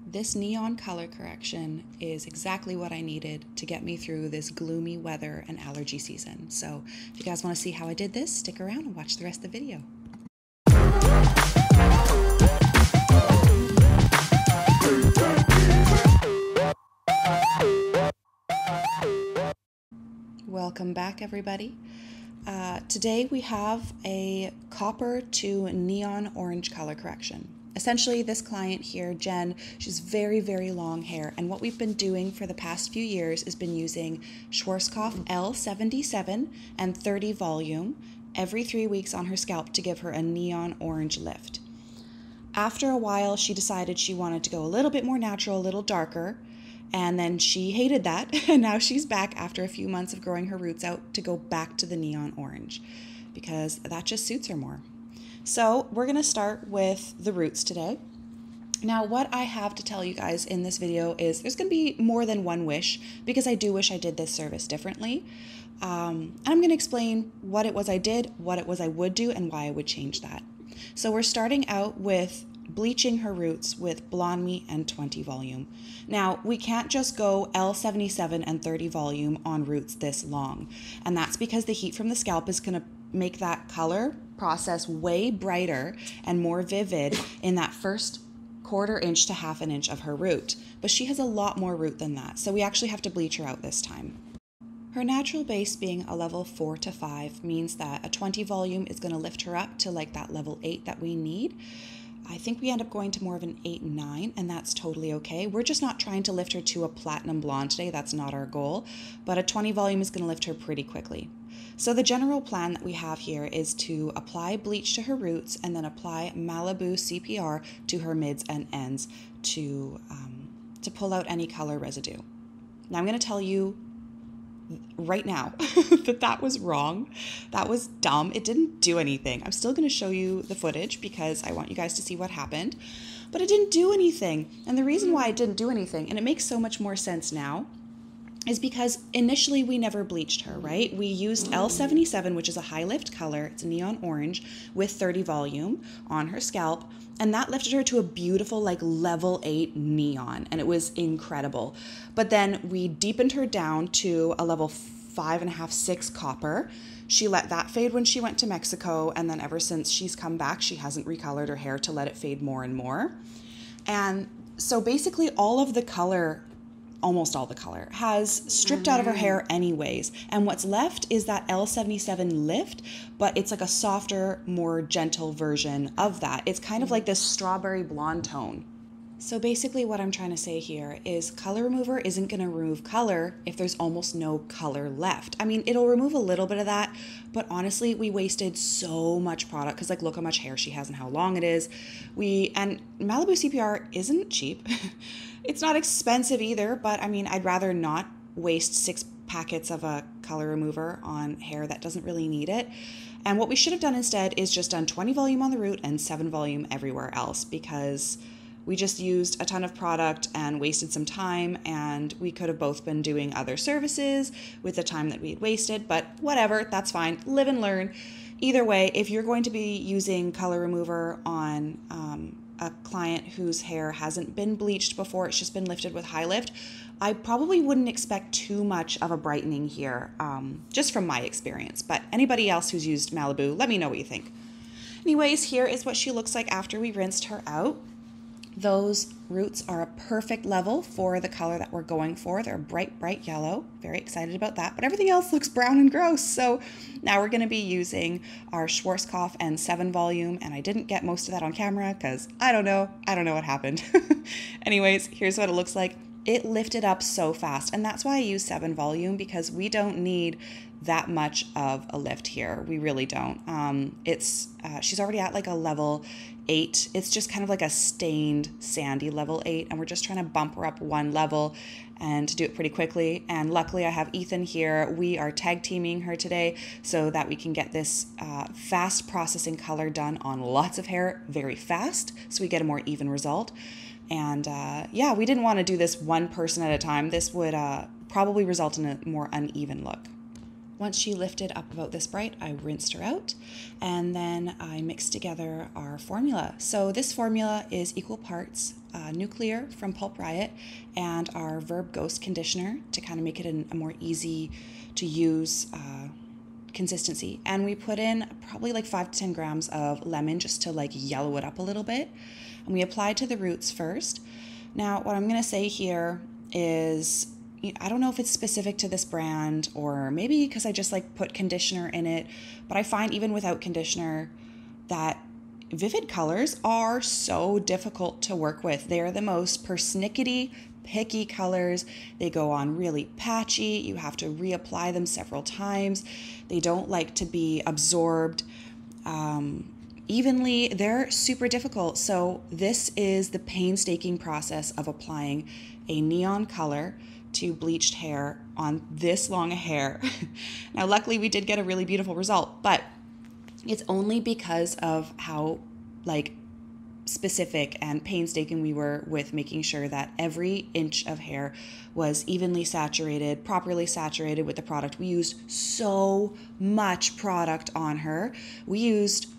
This neon color correction is exactly what I needed to get me through this gloomy weather and allergy season. So if you guys want to see how I did this, stick around and watch the rest of the video. Welcome back, everybody. Today we have a copper to neon orange color correction. Essentially, this client here, Jen, she's very, very long hair, and what we've been doing for the past few years has been using Schwarzkopf L77 and 30 volume every 3 weeks on her scalp to give her a neon orange lift. After a while, she decided she wanted to go a little bit more natural, a little darker, and then she hated that, and now she's back after a few months of growing her roots out to go back to the neon orange because that just suits her more. So we're going to start with the roots today. Now, what I have to tell you guys in this video is there's going to be more than one wish because I do wish I did this service differently. I'm going to explain what it was I did, what it was I would do, and why I would change that. So we're starting out with bleaching her roots with Blonde Me and 20 volume. Now, we can't just go L77 and 30 volume on roots this long, and that's because the heat from the scalp is going to make that color process way brighter and more vivid in that first 1/4 inch to 1/2 inch of her root. But she has a lot more root than that, so we actually have to bleach her out this time. Her natural base being a level 4 to 5 means that a 20 volume is going to lift her up to like that level 8 that we need. I think we end up going to more of an 8 and 9, and that's totally okay. We're just not trying to lift her to a platinum blonde today. That's not our goal, but a 20 volume is going to lift her pretty quickly. So the general plan that we have here is to apply bleach to her roots and then apply Malibu CPR to her mids and ends to pull out any color residue. Now I'm going to tell you right now that was wrong. That was dumb. It didn't do anything. I'm still going to show you the footage because I want you guys to see what happened, but it didn't do anything. And the reason why it didn't do anything, and it makes so much more sense now, is because initially we never bleached her, right? We used L77, which is a high lift color. It's a neon orange with 30 volume on her scalp. And that lifted her to a beautiful like level 8 neon. And it was incredible. But then we deepened her down to a level 5.5, 6 copper. She let that fade when she went to Mexico. And then ever since she's come back, she hasn't recolored her hair to let it fade more and more. And so basically all of the color, almost all the color, has stripped out of her hair anyways. And what's left is that L77 lift, but it's like a softer, more gentle version of that. It's kind of like this strawberry blonde tone. So basically what I'm trying to say here is color remover isn't going to remove color if there's almost no color left. I mean, it'll remove a little bit of that, but honestly, we wasted so much product because like look how much hair she has and how long it is. And Malibu CPR isn't cheap. It's not expensive either, but I mean, I'd rather not waste 6 packets of a color remover on hair that doesn't really need it. And what we should have done instead is just done 20 volume on the root and 7 volume everywhere else because we just used a ton of product and wasted some time, and we could have both been doing other services with the time that we had wasted, but whatever, that's fine. Live and learn. Either way, if you're going to be using color remover on a client whose hair hasn't been bleached before, it's just been lifted with high lift, I probably wouldn't expect too much of a brightening here, just from my experience. But anybody else who's used Malibu, let me know what you think. Anyways, here is what she looks like after we rinsed her out. Those roots are a perfect level for the color that we're going for. They're bright, bright yellow. Very excited about that. But everything else looks brown and gross. So now we're going to be using our Schwarzkopf and 7 volume. And I didn't get most of that on camera because I don't know what happened. Anyways, here's what it looks like. It lifted up so fast. And that's why I use 7 volume, because we don't need that much of a lift here. We really don't. She's already at like a level 8. It's just kind of like a stained sandy level 8, and we're just trying to bump her up 1 level and to do it pretty quickly. And luckily I have Ethan here. We are tag teaming her today so that we can get this fast processing color done on lots of hair very fast so we get a more even result. And yeah, we didn't want to do this one person at a time. This would probably result in a more uneven look. Once she lifted up about this bright, I rinsed her out, and then I mixed together our formula. So this formula is equal parts Nuclear from Pulp Riot and our Verb Ghost conditioner to kind of make it a more easy to use consistency. And we put in probably like 5 to 10 grams of lemon just to like yellow it up a little bit. And we applied to the roots first. Now, what I'm going to say here is, I don't know if it's specific to this brand or maybe because I just like put conditioner in it, but I find even without conditioner that vivid colors are so difficult to work with. They're the most persnickety, picky colors. They go on really patchy. You have to reapply them several times. They don't like to be absorbed evenly. They're super difficult. So this is the painstaking process of applying a neon color to bleached hair on this long a hair. Now, luckily we did get a really beautiful result, but it's only because of how like specific and painstaking we were with making sure that every inch of hair was evenly saturated, properly saturated with the product. We used so much product on her. We used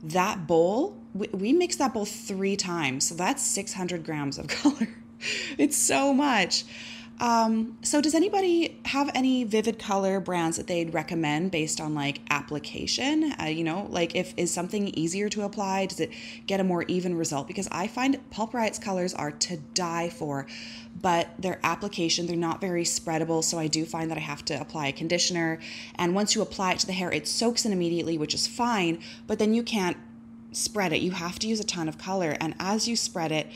that bowl. We mixed that bowl 3 times. So that's 600 grams of color. It's so much. So does anybody have any vivid color brands that they'd recommend based on like application? Like is something easier to apply? Does it get a more even result? Because I find Pulp Riot's colors are to die for, but their application, they're not very spreadable. So I do find that I have to apply a conditioner. And once you apply it to the hair, it soaks in immediately, which is fine, but then you can't spread it. You have to use a ton of color. And as you spread it,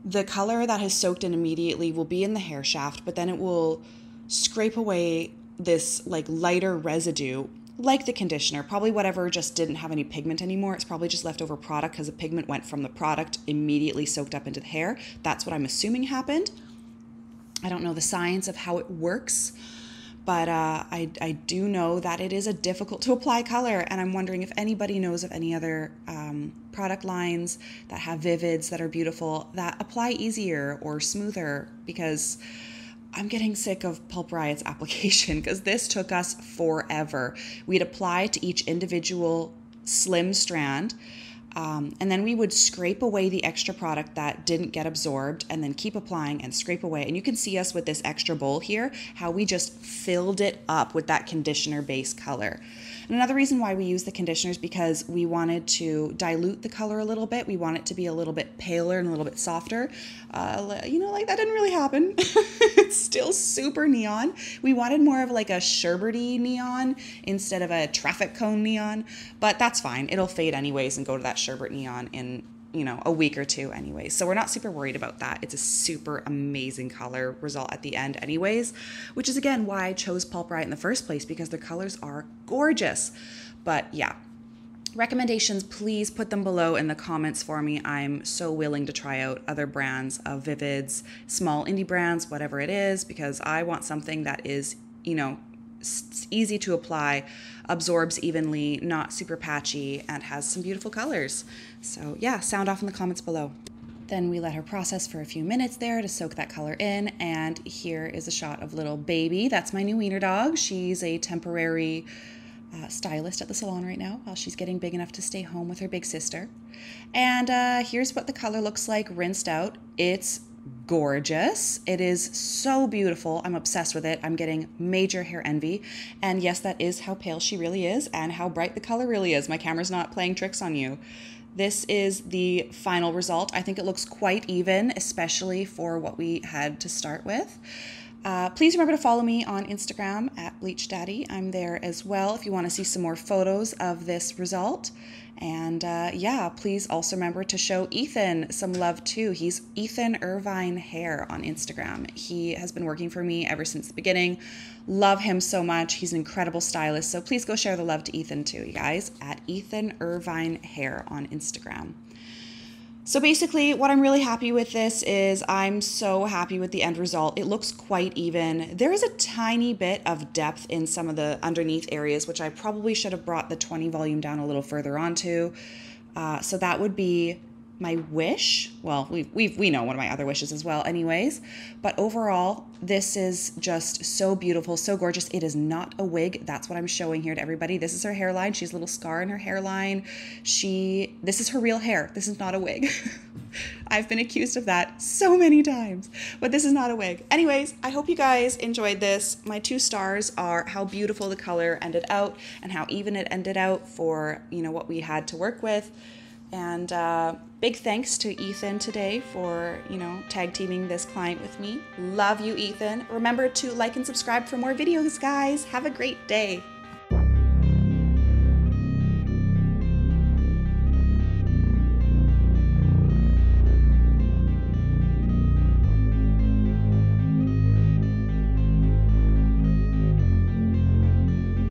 the color that has soaked in immediately will be in the hair shaft, but then it will scrape away this like lighter residue, like the conditioner, probably whatever just didn't have any pigment anymore. It's probably just leftover product because the pigment went from the product immediately soaked up into the hair. That's what I'm assuming happened. I don't know the science of how it works, but I do know that it is a difficult to apply color, and I'm wondering if anybody knows of any other product lines that have vivids that are beautiful that apply easier or smoother, because I'm getting sick of Pulp Riot's application because this took us forever. We'd apply to each individual slim strand, and then we would scrape away the extra product that didn't get absorbed and then keep applying and scrape away. And you can see us with this extra bowl here, how we just filled it up with that conditioner base color. And another reason why we use the conditioner is because we wanted to dilute the color a little bit. We want it to be a little bit paler and a little bit softer. Like that didn't really happen. It's still super neon. We wanted more of like a sherbety neon instead of a traffic cone neon, but that's fine. It'll fade anyways and go to that sherbet neon in a week or 2 anyways. So we're not super worried about that. It's a super amazing color result at the end anyways, which is again why I chose Pulp Riot in the first place, because their colors are gorgeous. But yeah, recommendations, please put them below in the comments for me. I'm so willing to try out other brands of vivids, small indie brands, whatever it is, because I want something that is, easy to apply, absorbs evenly, not super patchy, and has some beautiful colors. So yeah, sound off in the comments below. Then we let her process for a few minutes there to soak that color in, and here is a shot of little baby. That's my new wiener dog. She's a temporary stylist at the salon right now while she's getting big enough to stay home with her big sister. And here's what the color looks like rinsed out. It's gorgeous. It is so beautiful. I'm obsessed with it. I'm getting major hair envy. And yes, that is how pale she really is and how bright the color really is. My camera's not playing tricks on you. This is the final result. I think it looks quite even, especially for what we had to start with. Please remember to follow me on Instagram at Bleach Daddy. I'm there as well if you want to see some more photos of this result. And yeah, please also remember to show Ethan some love too. He's Ethan Irvine Hair on Instagram. He has been working for me ever since the beginning. Love him so much. He's an incredible stylist. So please go share the love to Ethan too, you guys, at Ethan Irvine Hair on Instagram. So basically, what I'm really happy with this is I'm so happy with the end result. It looks quite even. There is a tiny bit of depth in some of the underneath areas, which I probably should have brought the 20 volume down a little further onto. So that would be my wish. Well, we know one of my other wishes as well anyways, but overall, this is just so beautiful, so gorgeous. It is not a wig. That's what I'm showing here to everybody. This is her hairline. She has a little scar in her hairline. This is her real hair. This is not a wig. I've been accused of that so many times, but this is not a wig. Anyways, I hope you guys enjoyed this. My 2 stars are how beautiful the color ended out and how even it ended out for, you know, what we had to work with. And big thanks to Ethan today for, you know, tag teaming this client with me. Love you, Ethan. Remember to like and subscribe for more videos, guys. Have a great day.